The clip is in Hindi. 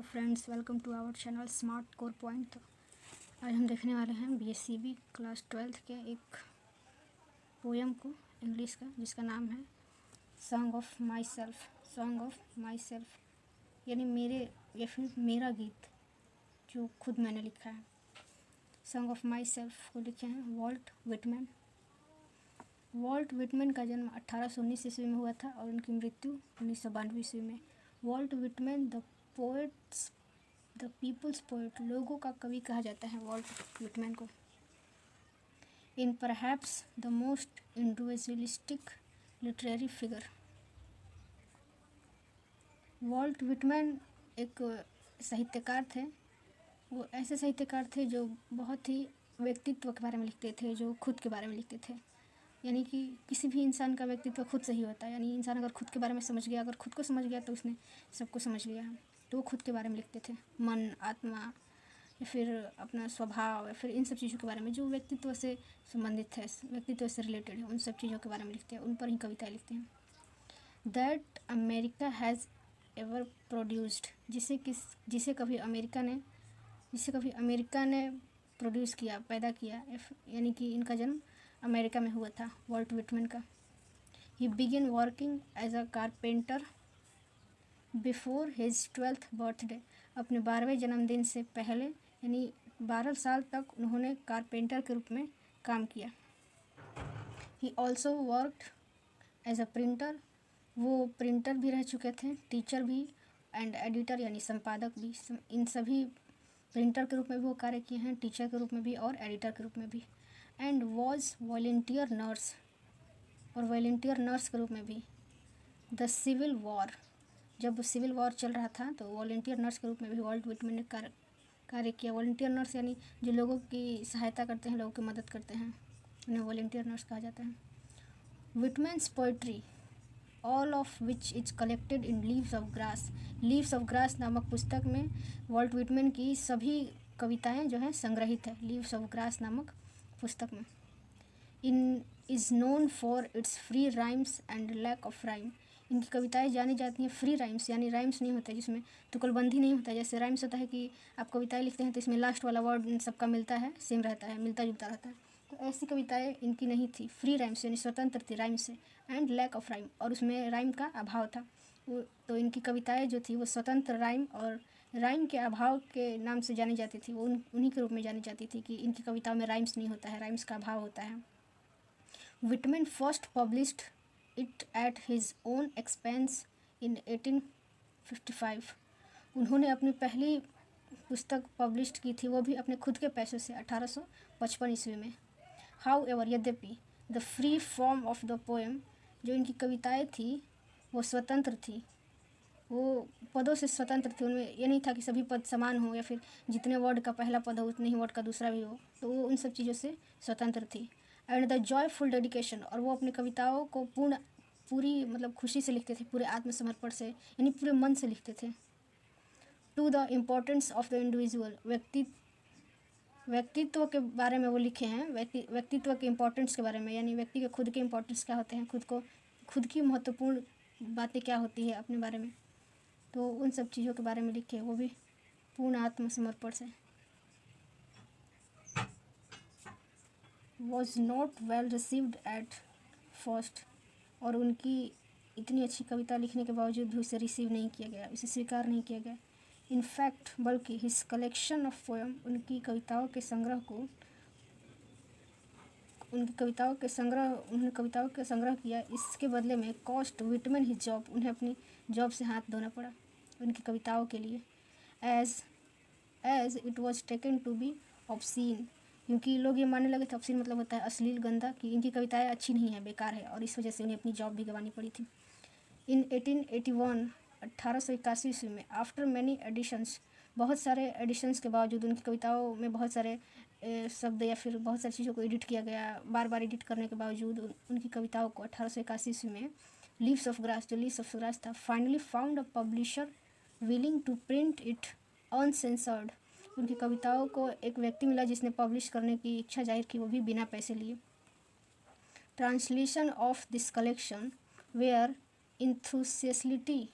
Friends, welcome to our channel smart core point. आज हम देखने वाले हैं BSCB क्लास 12th के एक पोएम को इंग्लिश का, जिसका नाम है song of my self. Song of my self यानी मेरे या फिर मेरा गीत जो खुद मैंने लिखा है। सॉन्ग ऑफ माई सेल्फ को लिखे हैं वॉल्ट विटमैन। वॉल्ट विटमैन का जन्म 1819 ईस्वी में हुआ था और उनकी मृत्यु 1992 ईस्वी में। Walt Whitman the poets, the people's poet, लोगों का कवि कहा जाता है वॉल्ट विटमैन को। इन perhaps the most individualistic literary figure. Walt Whitman एक साहित्यकार थे। वो ऐसे साहित्यकार थे जो बहुत ही व्यक्तित्व के बारे में लिखते थे, जो खुद के बारे में लिखते थे। यानी कि किसी भी इंसान का व्यक्तित्व खुद से ही होता है। यानी इंसान अगर खुद के बारे में समझ गया, अगर खुद को समझ गया तो उसने सबको समझ लिया है। तो वो खुद के बारे में लिखते थे, मन, आत्मा या फिर अपना स्वभाव या फिर इन सब चीज़ों के बारे में जो व्यक्तित्व से संबंधित है, व्यक्तित्व से रिलेटेड है, उन सब चीज़ों के बारे में लिखते हैं, उन पर ही कविताएँ लिखते हैं। That America has ever produced, जिसे कभी अमेरिका ने प्रोड्यूस किया, पैदा किया। यानी कि इनका जन्म अमेरिका में हुआ था वॉल्ट विटमैन का। He begin working as a carpenter before his 12th birthday. अपने 12वें जन्मदिन से पहले यानी 12 साल तक उन्होंने कारपेंटर के रूप में काम किया। He also worked as a printer, वो प्रिंटर भी रह चुके थे, टीचर भी एंड एडिटर यानी संपादक भी। इन सभी प्रिंटर के रूप में भी वो कार्य किए हैं, टीचर के रूप में भी और एडिटर के रूप में भी। एंड वॉज वॉलेंटियर नर्स, और वॉलेंटियर नर्स के रूप में भी। द सिविल वॉर, जब सिविल वॉर चल रहा था तो वॉलेंटियर नर्स के रूप में भी वॉल्ट विटमैन ने कार्य किया। वॉलेंटियर नर्स यानी जो लोगों की सहायता करते हैं, लोगों की मदद करते हैं, उन्हें वॉलेंटियर नर्स कहा जाता है। Whitman's poetry, all of which is collected in leaves of grass. Leaves of grass नामक पुस्तक में वॉल्ट विटमैन की सभी कविताएं जो हैं संग्रहित है, लीव्स ऑफ ग्रास नामक पुस्तक में। इन is known for its free rhymes and lack of rhyme. इनकी कविताएं जानी जाती हैं फ्री राइम्स, यानी राइम्स नहीं होता, जिसमें तुकलबंदी नहीं होता। जैसे राइम्स होता है कि आप कविताएं लिखते हैं तो इसमें लास्ट वाला वर्ड सबका मिलता है, सेम रहता है, मिलता जुलता रहता है। तो ऐसी कविताएं इनकी नहीं थी, फ्री राइम्स यानी स्वतंत्र थी राइम से। एंड लैक ऑफ राइम, और उसमें राइम का अभाव था। तो इनकी कविताएँ जो थी वो स्वतंत्र राइम और राइम के अभाव के नाम से जानी जाती थी। वो उन्हीं के रूप में जानी जाती थी कि इनकी कविताओं में राइम्स नहीं होता है, राइम्स का अभाव होता है। Whitman first published it at his own expense इन 1855। उन्होंने अपनी पहली पुस्तक पब्लिश की थी, वो भी अपने खुद के पैसों से 1855 ईस्वी में। हाउ एवर, यद्यपि, the free form of the poem, जो इनकी कविताएं थी वो स्वतंत्र थी, वो पदों से स्वतंत्र थी। उनमें ये नहीं था कि सभी पद समान हो या फिर जितने वर्ड का पहला पद हो उतने ही वर्ड का दूसरा भी हो, तो वो उन सब चीज़ों से स्वतंत्र थी। एंड द जॉयफुल डेडिकेशन, और वो अपनी कविताओं को पूरी मतलब खुशी से लिखते थे, पूरे आत्मसमर्पण से, यानी पूरे मन से लिखते थे। To the importance of the individual, व्यक्तित्व के बारे में वो लिखे हैं, व्यक्तित्व के इम्पोर्टेंस के बारे में, यानी व्यक्ति के खुद के इम्पोर्टेंस क्या होते हैं, खुद की महत्वपूर्ण बातें क्या होती है अपने बारे में, तो उन सब चीज़ों के बारे में लिखे, वो भी पूर्ण आत्मसमर्पण से। Was not well received at first, और उनकी इतनी अच्छी कविता लिखने के बावजूद भी उसे रिसीव नहीं किया गया, उसे स्वीकार नहीं किया गया। इनफैक्ट, बल्कि हिज कलेक्शन ऑफ पोएम, उन्होंने कविताओं के संग्रह किया। इसके बदले में कॉस्ट विटमैन हिज जॉब, उन्हें अपनी जॉब से हाथ धोना पड़ा उनकी कविताओं के लिए। As it was taken to be obscene, क्योंकि लोग ये मानने लगे थे, ऑब्सीन मतलब होता है अश्लील, गंदा, कि इनकी कविताएं अच्छी नहीं है, बेकार है, और इस वजह से उन्हें अपनी जॉब भी गंवानी पड़ी थी। इन 1881, 1881 ईस्वी में, आफ्टर मैनी एडिशंस, बहुत सारे एडिशंस के बावजूद, उनकी कविताओं में बहुत सारे शब्द या फिर बहुत सारी चीज़ों को एडिट किया गया, बार बार एडिट करने के बावजूद उनकी कविताओं को 1881 ईस्वी में लीव्स ऑफ ग्रास, जो लीव्स ऑफ ग्रास था, finally found a publisher willing to print it uncensored. उनकी कविताओं को एक व्यक्ति मिला जिसने पब्लिश करने की इच्छा जाहिर की, वो भी बिना पैसे लिए। Translation of this collection were enthusiastically